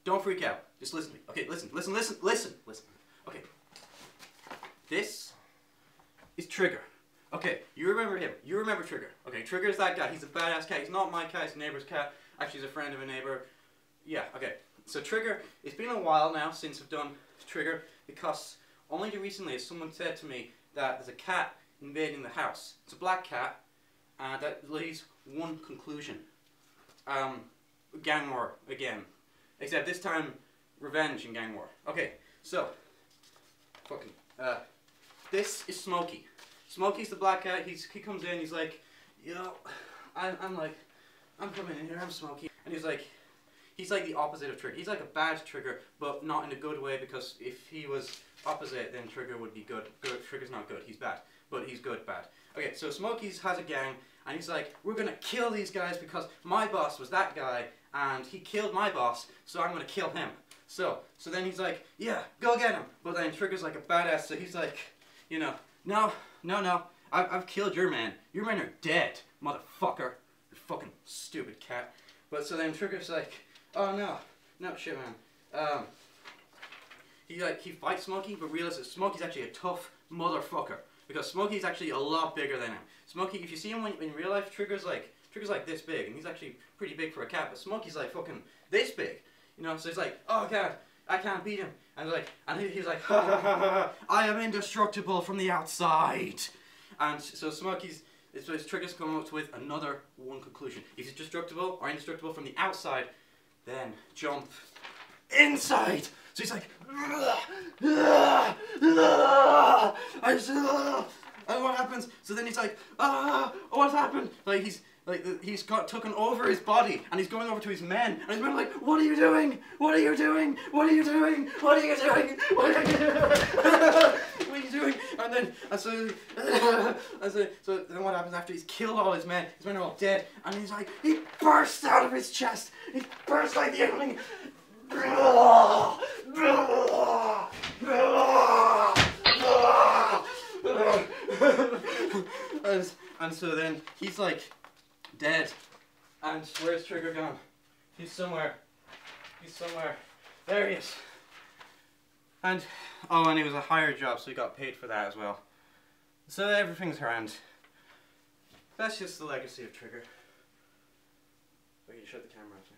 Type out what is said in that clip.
don't freak out. Just listen to me. Okay, listen. Okay. This is Trigger. Okay, you remember him. You remember Trigger. Okay, Trigger's that guy. He's a badass cat. He's not my cat, he's a neighbor's cat. Actually, he's a friend of a neighbor. Yeah, okay. So Trigger, it's been a while now since I've done Trigger, because only recently someone said to me that there's a cat invading the house. It's a black cat, and that leads one conclusion. Gang war again. Except this time, revenge in gang war. Okay, so, fucking, this is Smokey. Smokey's the black cat. He comes in, he's like, yo, I'm coming in here, I'm Smokey. And he's like the opposite of Trigger. He's like a bad Trigger, but not in a good way, because if he was opposite, then Trigger would be good. Trigger's not good, he's bad. But he's good, bad. Okay, so Smokey's has a gang, and he's like, we're gonna kill these guys because my boss was that guy, and he killed my boss, so I'm gonna kill him. So then he's like, yeah, go get him. But then Trigger's like a badass, so he's like, you know, no, I've killed your man. Your men are dead, motherfucker. You fucking stupid cat. But so then Trigger's like, oh no shit, man. He fights Smokey, but realizes Smokey's actually a tough motherfucker, because Smokey's actually a lot bigger than him. Smokey, if you see him in real life, Trigger's like this big, and he's actually pretty big for a cat. But Smokey's like fucking this big, you know. So he's like, oh god, I can't beat him. And he's like, ha ha ha ha, I am indestructible from the outside. And so Trigger's come up with another one conclusion. If he's destructible or indestructible from the outside, then jump inside. So he's like, and what happens? So then he's like, what's happened? Like he's got taken over his body, and he's going over to his men, and his men are like, what are you doing? What are you doing? What are you doing? What are you doing? What are you doing? What are you doing? So then what happens after he's killed all his men? His men are all dead, and he's like, he bursts out of his chest. He bursts like the enemy. And so then he's like dead, and where's Trigger gone? He's somewhere. There he is. And it was a higher job, so he got paid for that as well. So everything's grand. That's just the legacy of Trigger. Wait, you shut the camera off.